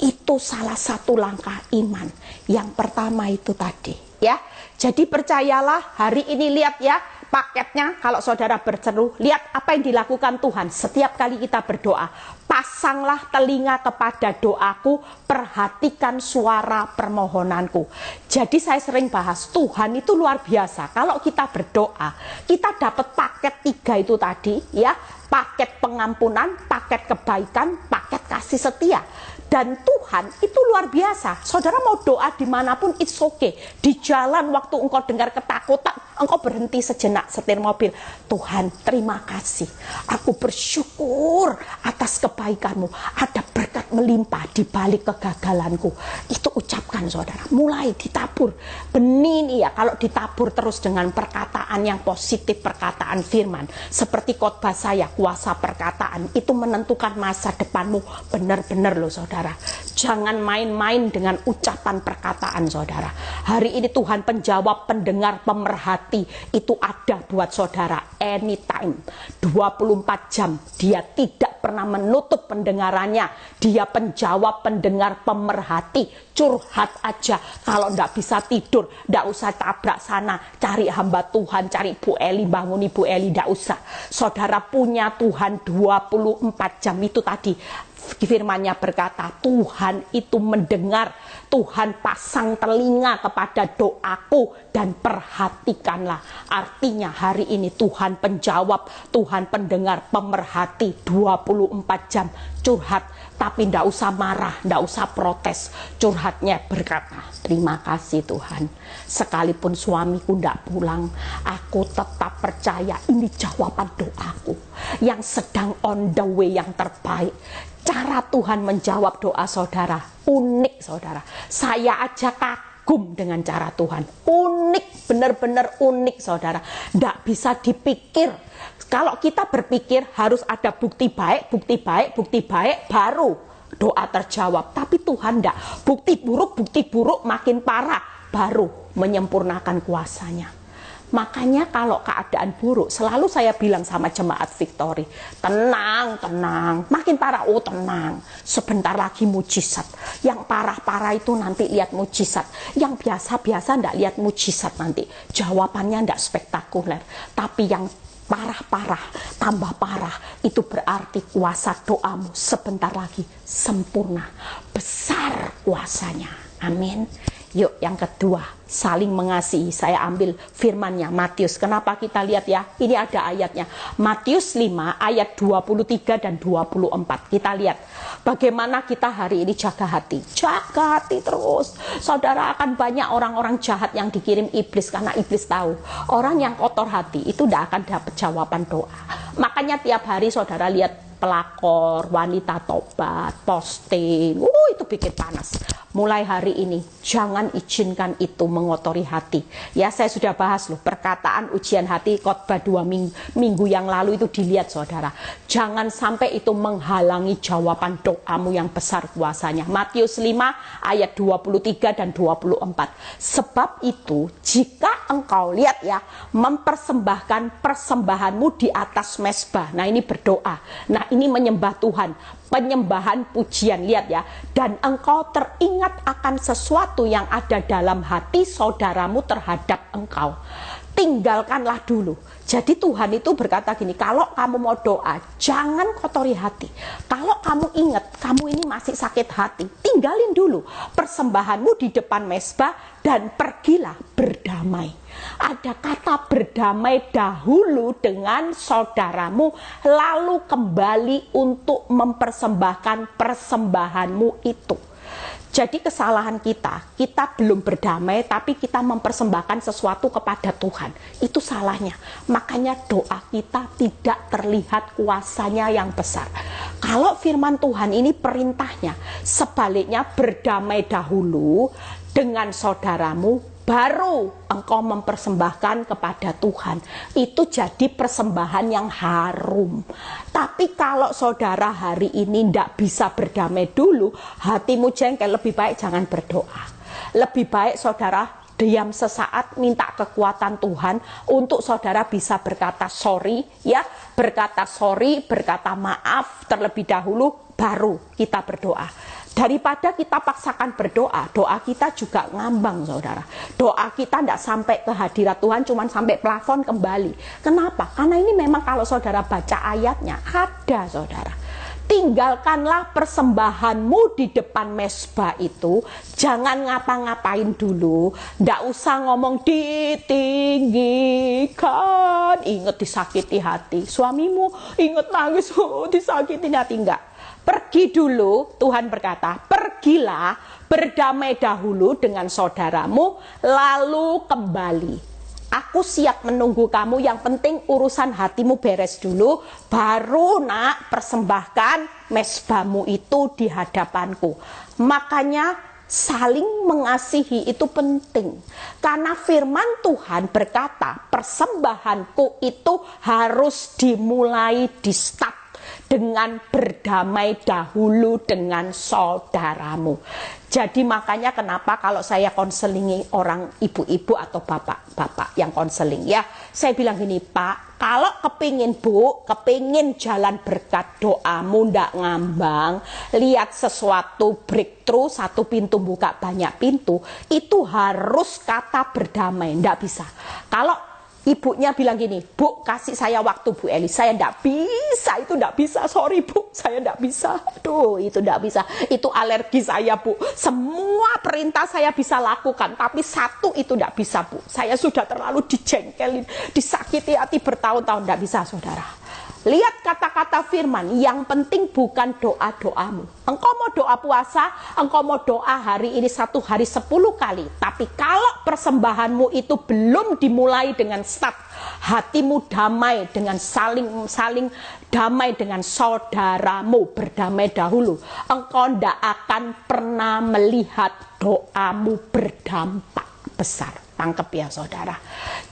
Itu salah satu langkah iman. Yang pertama itu tadi, ya. Jadi percayalah, hari ini lihat ya paketnya. Kalau saudara berseru, lihat apa yang dilakukan Tuhan setiap kali kita berdoa. Pasanglah telinga kepada doaku, perhatikan suara permohonanku. Jadi saya sering bahas, Tuhan itu luar biasa. Kalau kita berdoa, kita dapat paket 3 itu tadi, ya. Paket pengampunan, paket kebaikan, paket kasih setia. Dan Tuhan itu luar biasa. Saudara mau doa dimanapun, it's okay. Di jalan waktu engkau dengar ketakutan, engkau berhenti sejenak setir mobil. Tuhan, terima kasih. Aku bersyukur atas kebaikanmu. Ada berkat melimpah di balik kegagalanku. Itu ucapkan saudara. Mulai ditabur. Benih ini ya, kalau ditabur terus dengan perkataan yang positif, perkataan firman. Seperti khotbah saya, kuasa perkataan. Itu menentukan masa depanmu. Benar-benar loh saudara. Jangan main-main dengan ucapan perkataan saudara. Hari ini Tuhan penjawab, pendengar, pemerhati itu ada buat saudara anytime, 24 jam. Dia tidak pernah menutup pendengarannya. Dia penjawab, pendengar, pemerhati. Curhat aja. Kalau enggak bisa tidur, enggak usah tabrak sana, cari hamba Tuhan, cari Bu Eli, bangun Ibu Eli, enggak usah. Saudara punya Tuhan 24 jam itu tadi. Firman-Nya berkata, Tuhan itu mendengar, Tuhan pasang telinga kepada doaku dan perhatikanlah. Artinya hari ini Tuhan penjawab, Tuhan pendengar, pemerhati 24 jam. Curhat, tapi ndak usah marah, ndak usah protes. Curhatnya berkata, terima kasih Tuhan. Sekalipun suamiku ndak pulang, aku tetap percaya ini jawaban doaku yang sedang on the way, yang terbaik. Cara Tuhan menjawab doa saudara unik saudara. Saya aja kagum dengan cara Tuhan. Unik, benar-benar unik saudara. Nggak bisa dipikir. Kalau kita berpikir harus ada bukti baik, bukti baik, bukti baik, baru doa terjawab. Tapi Tuhan nggak. Bukti buruk makin parah, baru menyempurnakan kuasanya. Makanya kalau keadaan buruk, selalu saya bilang sama jemaat Victory, tenang, tenang, makin parah, oh tenang, sebentar lagi mujizat. Yang parah-parah itu nanti lihat mujizat, yang biasa-biasa ndak lihat mujizat nanti. Jawabannya ndak spektakuler, tapi yang parah-parah, tambah parah, itu berarti kuasa doamu sebentar lagi sempurna, besar kuasanya. Amin. Yuk yang kedua, saling mengasihi. Saya ambil firman-Nya Matius. Kenapa kita lihat ya? Ini ada ayatnya. Matius 5 ayat 23 dan 24. Kita lihat bagaimana kita hari ini jaga hati. Jaga hati terus. Saudara, akan banyak orang-orang jahat yang dikirim iblis karena iblis tahu orang yang kotor hati itu tidak akan dapat jawaban doa. Makanya tiap hari saudara lihat pelakor, wanita tobat, posting. Itu bikin panas. Mulai hari ini, jangan izinkan itu mengotori hati. Ya, saya sudah bahas loh, perkataan ujian hati, khotbah 2 minggu yang lalu itu dilihat saudara. Jangan sampai itu menghalangi jawaban doamu yang besar kuasanya. Matius 5 ayat 23 dan 24. Sebab itu, jika engkau lihat ya, mempersembahkan persembahanmu di atas mezbah. Nah, ini berdoa. Nah, ini menyembah Tuhan. Penyembahan pujian, lihat ya, dan engkau teringat akan sesuatu yang ada dalam hati saudaramu terhadap engkau, tinggalkanlah dulu. Jadi Tuhan itu berkata gini, kalau kamu mau doa, jangan kotori hati. Kalau kamu ingat, kamu ini masih sakit hati, tinggalin dulu persembahanmu di depan mezbah dan pergilah berdamai. Ada kata berdamai dahulu dengan saudaramu, lalu kembali untuk mempersembahkan persembahanmu itu. Jadi kesalahan kita belum berdamai tapi kita mempersembahkan sesuatu kepada Tuhan. Itu salahnya. Makanya doa kita tidak terlihat kuasanya yang besar. Kalau firman Tuhan ini perintahnya, sebaliknya berdamai dahulu dengan saudaramu, baru engkau mempersembahkan kepada Tuhan. Itu jadi persembahan yang harum. Tapi kalau saudara hari ini tidak bisa berdamai dulu, hatimu jengkel, lebih baik jangan berdoa. Lebih baik saudara diam sesaat, minta kekuatan Tuhan untuk saudara bisa berkata sorry, ya, berkata sorry, berkata maaf terlebih dahulu, baru kita berdoa. Daripada kita paksakan berdoa, doa kita juga ngambang saudara. Doa kita tidak sampai ke hadirat Tuhan, cuma sampai plafon kembali. Kenapa? Karena ini memang kalau saudara baca ayatnya, ada saudara. Tinggalkanlah persembahanmu di depan mezbah itu. Jangan ngapa-ngapain dulu. Tidak usah ngomong ditinggikan. Ingat disakiti hati. Suamimu ingat nangis, disakiti hati. Enggak. Pergi dulu, Tuhan berkata, pergilah berdamai dahulu dengan saudaramu, lalu kembali. Aku siap menunggu kamu, yang penting urusan hatimu beres dulu, baru nak persembahkan mezbahmu itu di hadapanku. Makanya saling mengasihi itu penting. Karena firman Tuhan berkata, persembahanku itu harus dimulai di start dengan berdamai dahulu dengan saudaramu. Jadi makanya kenapa kalau saya konselingi orang ibu-ibu atau bapak-bapak yang konseling, ya, saya bilang gini, Pak, kalau kepingin kepingin jalan berkat doamu ndak ngambang, lihat sesuatu breakthrough, satu pintu buka banyak pintu, itu harus kata berdamai, ndak bisa. Kalau ibunya bilang gini, Bu, kasih saya waktu Bu Eli, saya enggak bisa, itu enggak bisa, sorry Bu, saya enggak bisa, aduh itu enggak bisa, itu alergi saya Bu, semua perintah saya bisa lakukan, tapi satu itu enggak bisa Bu, saya sudah terlalu dijengkelin, disakiti hati bertahun-tahun, enggak bisa saudara. Lihat kata-kata firman, yang penting bukan doa-doamu. Engkau mau doa puasa, engkau mau doa hari ini 1 hari 10 kali. Tapi kalau persembahanmu itu belum dimulai dengan start, hatimu damai dengan saling damai dengan saudaramu, berdamai dahulu, engkau tidak akan pernah melihat doamu berdampak besar. Tangkep ya saudara.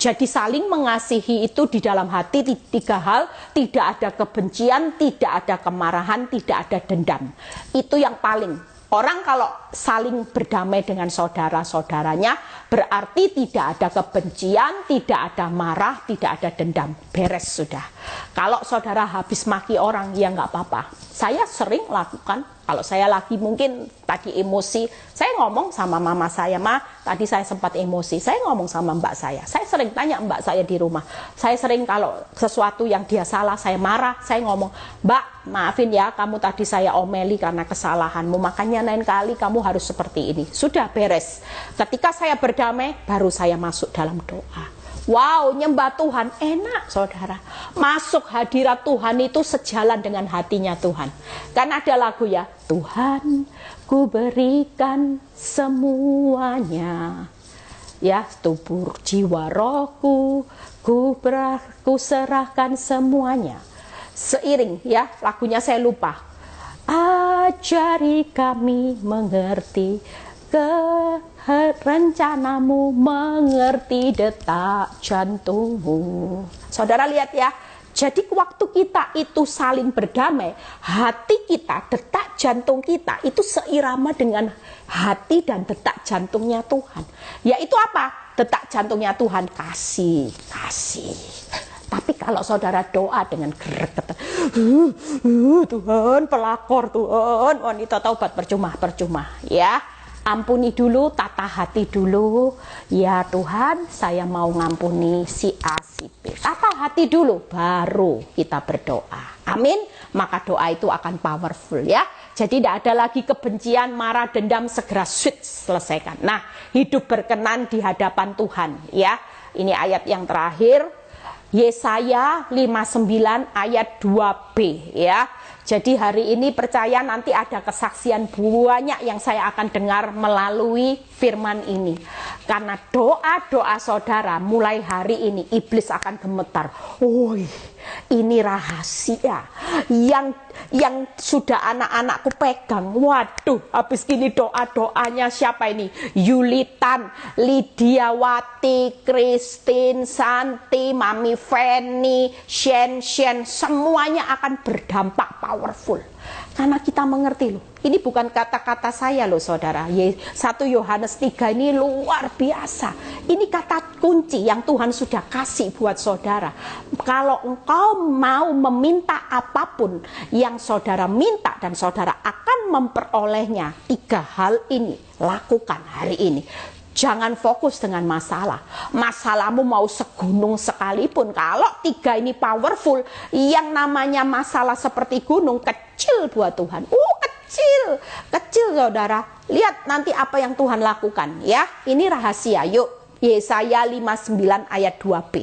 Jadi saling mengasihi itu di dalam hati 3 hal, tidak ada kebencian, tidak ada kemarahan, tidak ada dendam. Itu yang paling. Orang kalau saling berdamai dengan saudara-saudaranya berarti tidak ada kebencian, tidak ada marah, tidak ada dendam. Beres sudah. Kalau saudara habis maki orang, ya nggak apa-apa. Saya sering lakukan. Kalau saya lagi mungkin tadi emosi, saya ngomong sama mama saya, Ma, tadi saya sempat emosi, saya ngomong sama mbak saya sering tanya mbak saya di rumah, saya sering kalau sesuatu yang dia salah, saya marah, saya ngomong, Mbak, maafin ya, kamu tadi saya omeli karena kesalahanmu, makanya lain kali kamu harus seperti ini, sudah beres. Ketika saya berdamai, baru saya masuk dalam doa. Wow, nyembah Tuhan enak saudara. Masuk hadirat Tuhan itu sejalan dengan hatinya Tuhan. Kan ada lagu ya, Tuhan ku berikan semuanya, ya, tubuh jiwa rohku ku serahkan semuanya. Seiring ya, lagunya saya lupa. Ajari kami mengerti rencanamu, mengerti detak jantungmu. Saudara lihat ya, jadi waktu kita itu saling berdamai, hati kita, detak jantung kita itu seirama dengan hati dan detak jantungnya Tuhan. Yaitu apa? Detak jantungnya Tuhan, kasih. Tapi kalau saudara doa dengan gregetan, Tuhan pelakor, Tuhan wanita taubat, percuma ya. Ampuni dulu, tata hati dulu. Ya Tuhan, saya mau ngampuni si A, si B. Tata hati dulu, baru kita berdoa. Amin. Maka doa itu akan powerful ya. Jadi tidak ada lagi kebencian, marah, dendam, segera switch, selesaikan. Nah, hidup berkenan di hadapan Tuhan ya. Ini ayat yang terakhir, Yesaya 59 ayat 2b ya. Jadi hari ini percaya nanti ada kesaksian banyak yang saya akan dengar melalui firman ini. Karena doa-doa saudara mulai hari ini iblis akan gemetar. Woi, ini rahasia yang sudah anak-anakku pegang. Waduh, habis gini doa-doanya siapa ini? Yulitan, Lidiawati, Christine, Santi, Mami Feni, Shen, semuanya akan berdampak powerful. Karena kita mengerti loh, ini bukan kata-kata saya loh saudara. 1 Yohanes 3 ini luar biasa. Ini kata kunci yang Tuhan sudah kasih buat saudara. Kalau engkau mau meminta apapun yang saudara minta dan saudara akan memperolehnya, 3 hal ini lakukan hari ini. Jangan fokus dengan masalah. Masalahmu mau segunung sekalipun, kalau 3 ini powerful, yang namanya masalah seperti gunung kecil buat Tuhan. Kecil saudara. Lihat nanti apa yang Tuhan lakukan ya. Ini rahasia. Yuk, Yesaya 59 ayat 2b.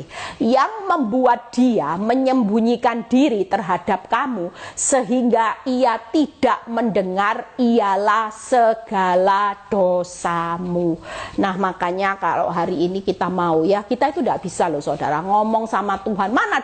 Yang membuat dia menyembunyikan diri terhadap kamu sehingga ia tidak mendengar ialah segala dosamu. Nah makanya kalau hari ini kita mau ya, kita itu tidak bisa loh saudara ngomong sama Tuhan, mana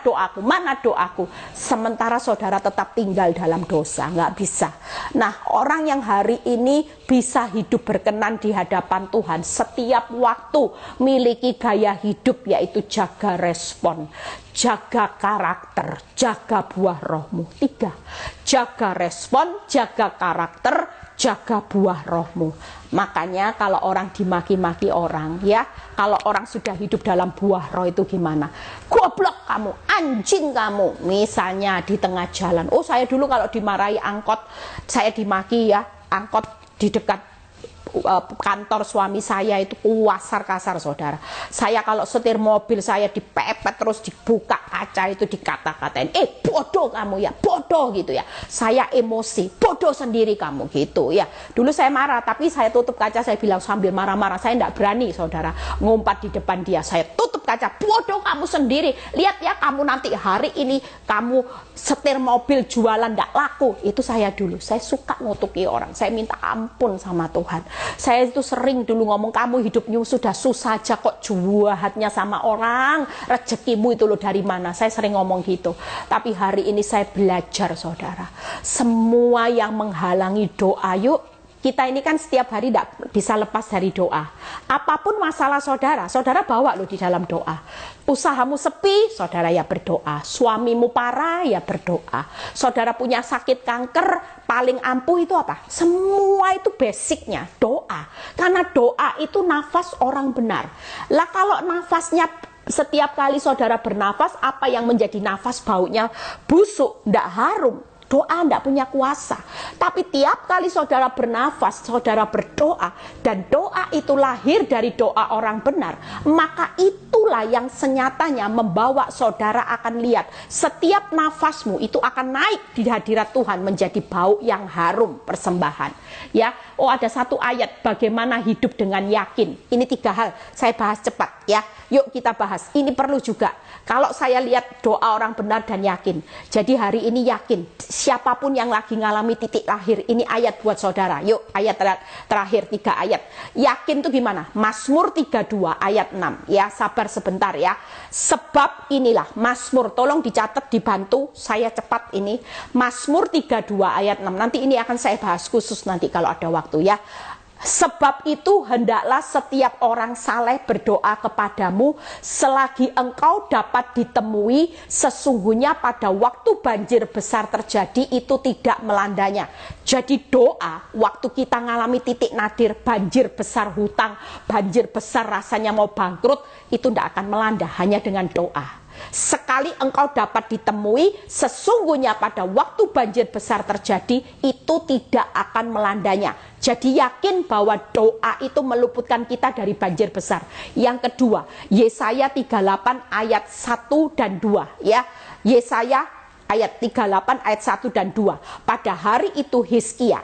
doaku, sementara saudara tetap tinggal dalam dosa, nggak bisa. Nah orang yang hari ini bisa hidup berkenan di hadapan Tuhan setiap waktu miliki gaya hidup, yaitu jaga respon, jaga karakter, jaga buah rohmu. 3, jaga respon, jaga karakter, jaga buah rohmu. Makanya kalau orang dimaki-maki orang ya, kalau orang sudah hidup dalam buah roh itu gimana? Goblok kamu, anjing kamu, misalnya di tengah jalan. Oh saya dulu kalau dimarahi angkot, saya dimaki ya, angkot di dekat kantor suami saya itu kasar saudara. Saya kalau setir mobil saya dipepet, terus dibuka kaca itu dikata-katain, bodoh kamu ya, bodoh gitu ya. Saya emosi, bodoh sendiri kamu gitu ya. Dulu saya marah, tapi saya tutup kaca, saya bilang sambil marah-marah, saya tidak berani saudara ngumpat di depan dia. Saya tutup kaca, bodoh kamu sendiri. Lihat ya kamu nanti hari ini kamu setir mobil jualan tidak laku. Itu saya dulu, saya suka ngutuki orang, saya minta ampun sama Tuhan. Saya itu sering dulu ngomong, kamu hidupnya sudah susah aja kok juahatnya sama orang, rezekimu itu loh dari mana. Saya sering ngomong gitu. Tapi hari ini saya belajar saudara, semua yang menghalangi doa, yuk kita ini kan setiap hari tidak bisa lepas dari doa. Apapun masalah saudara, saudara bawa loh di dalam doa. Usahamu sepi, saudara ya berdoa. Suamimu parah, ya berdoa. Saudara punya sakit kanker, paling ampuh itu apa? Semua itu basicnya doa. Karena doa itu nafas orang benar. Lah kalau nafasnya setiap kali saudara bernafas, apa yang menjadi nafas baunya busuk, tidak harum. Doa tidak punya kuasa. Tapi tiap kali saudara bernafas, saudara berdoa, dan doa itu lahir dari doa orang benar, maka itulah yang senyatanya membawa saudara akan lihat setiap nafasmu itu akan naik di hadirat Tuhan menjadi bau yang harum persembahan. Ya, oh ada satu ayat bagaimana hidup dengan yakin. Ini 3 hal saya bahas cepat ya. Yuk kita bahas. Ini perlu juga. Kalau saya lihat doa orang benar dan yakin. Jadi hari ini yakin. Siapapun yang lagi ngalami titik lahir, ini ayat buat saudara. Yuk ayat terakhir 3 ayat. Yakin itu gimana? Mazmur 32 ayat 6. Ya sabar sebentar ya. Sebab inilah Mazmur, tolong dicatat, dibantu saya cepat ini. Mazmur 32 ayat 6. Nanti ini akan saya bahas khusus nanti kalau ada waktu ya. Sebab itu hendaklah setiap orang saleh berdoa kepadamu selagi engkau dapat ditemui, sesungguhnya pada waktu banjir besar terjadi itu tidak melandanya. Jadi doa waktu kita ngalami titik nadir, banjir besar hutang, banjir besar rasanya mau bangkrut, itu tidak akan melanda hanya dengan doa. Sekali engkau dapat ditemui, sesungguhnya pada waktu banjir besar terjadi itu tidak akan melandanya. Jadi yakin bahwa doa itu meluputkan kita dari banjir besar. Yang kedua, Yesaya 38 ayat 1 dan 2 ya. Yesaya ayat 38 ayat 1 dan 2. Pada Pada hari itu Hizkia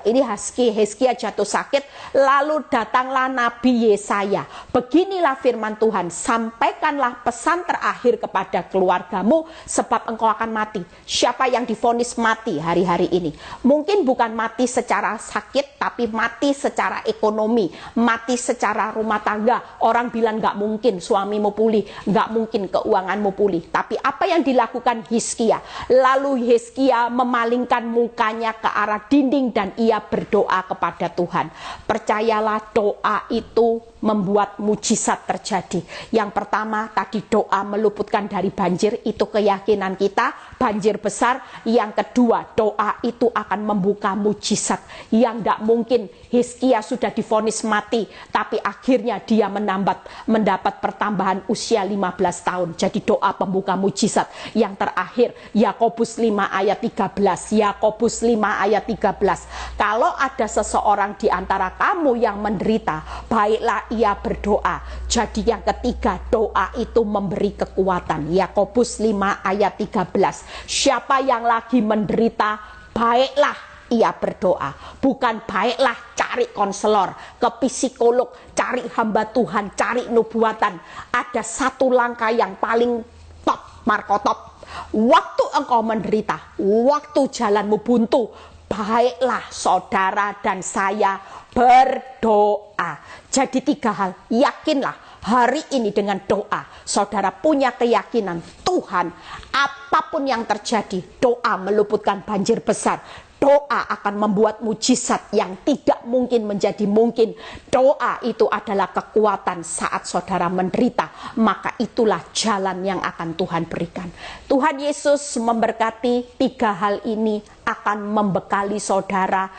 jatuh sakit, lalu datanglah Nabi Yesaya. Beginilah firman Tuhan, sampaikanlah pesan terakhir kepada keluargamu, sebab engkau akan mati. Siapa yang divonis mati hari-hari ini? Mungkin bukan mati secara sakit, tapi mati secara ekonomi, mati secara rumah tangga. Orang bilang gak mungkin suamimu pulih, gak mungkin keuanganmu pulih. Tapi apa yang dilakukan Hizkia? Lalu Hizkia memalingkan mukanya ke arah dinding dan ia berdoa kepada Tuhan. Percayalah, doa itu membuat mujizat terjadi. Yang pertama tadi doa meluputkan dari banjir, itu keyakinan kita, banjir besar. Yang kedua, doa itu akan membuka mujizat yang tidak mungkin. Hizkia sudah divonis mati, tapi akhirnya dia mendapat pertambahan usia 15 tahun. Jadi doa pembuka mujizat. Yang terakhir, Yakobus 5 ayat 13. Yakobus 5 ayat 13. Kalau ada seseorang di antara kamu yang menderita, baiklah ia berdoa. Jadi yang ketiga, doa itu memberi kekuatan. Yakobus 5 ayat 13. Siapa yang lagi menderita, baiklah ia berdoa. Bukan baiklah cari konselor, ke psikolog, cari hamba Tuhan, cari nubuatan. Ada satu langkah yang paling top, markotop. Waktu engkau menderita, waktu jalanmu buntu, baiklah saudara dan saya berdoa. Jadi 3 hal, yakinlah. Hari ini dengan doa, saudara punya keyakinan Tuhan, apapun yang terjadi, doa meluputkan banjir besar. Doa akan membuat mujizat yang tidak mungkin menjadi mungkin. Doa itu adalah kekuatan saat saudara menderita. Maka itulah jalan yang akan Tuhan berikan. Tuhan Yesus memberkati. 3 hal ini akan membekali saudara.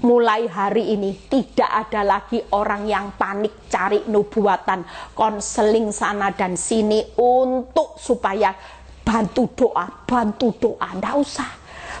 Mulai hari ini tidak ada lagi orang yang panik cari nubuatan, konseling sana dan sini untuk supaya bantu doa. Nggak usah.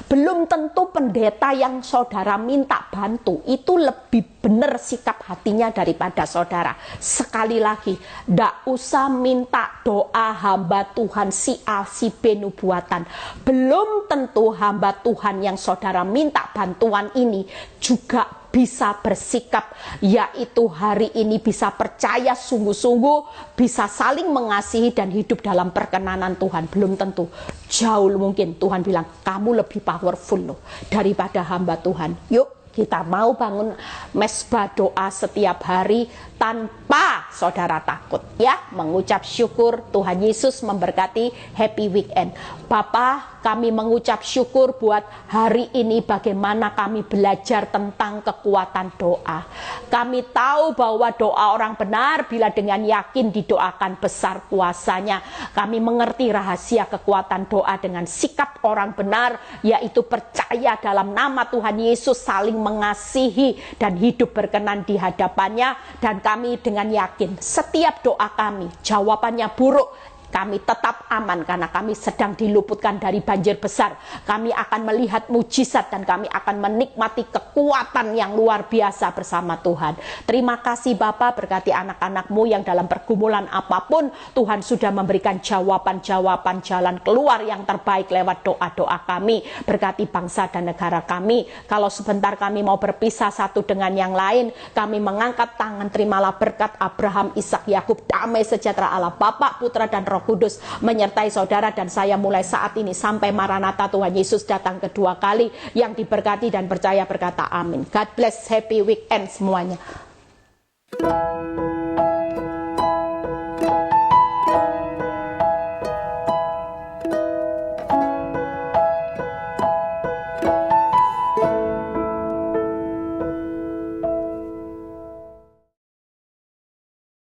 Belum tentu pendeta yang saudara minta bantu itu lebih benar sikap hatinya daripada saudara. Sekali lagi, ndak usah minta doa hamba Tuhan si A si B nubuatan. Belum tentu hamba Tuhan yang saudara minta bantuan ini juga bisa bersikap, yaitu hari ini bisa percaya sungguh-sungguh, bisa saling mengasihi dan hidup dalam perkenanan Tuhan. Belum tentu. Jauh mungkin Tuhan bilang, kamu lebih powerful loh daripada hamba Tuhan. Yuk kita mau bangun mesbah doa setiap hari tanpa saudara takut ya, mengucap syukur. Tuhan Yesus memberkati. Happy weekend. Bapa, kami mengucap syukur buat hari ini bagaimana kami belajar tentang kekuatan doa. Kami tahu bahwa doa orang benar bila dengan yakin didoakan besar kuasanya. Kami mengerti rahasia kekuatan doa dengan sikap orang benar, yaitu percaya dalam nama Tuhan Yesus, saling mengasihi dan hidup berkenan di hadapannya. Dan kami dengan yakin setiap doa kami jawabannya buruk, kami tetap aman karena kami sedang diluputkan dari banjir besar. Kami akan melihat mujizat dan kami akan menikmati kekuatan yang luar biasa bersama Tuhan. Terima kasih Bapa, berkati anak-anak-Mu yang dalam pergumulan apapun Tuhan sudah memberikan jawaban-jawaban jalan keluar yang terbaik lewat doa-doa kami. Berkati bangsa dan negara kami. Kalau sebentar kami mau berpisah satu dengan yang lain, kami mengangkat tangan, terimalah berkat Abraham, Ishak, Yakub, damai sejahtera Allah Bapa, Putra dan Roh Kudus menyertai saudara dan saya mulai saat ini sampai Maranatha Tuhan Yesus datang kedua kali. Yang diberkati dan percaya berkata amin. God bless, happy weekend semuanya.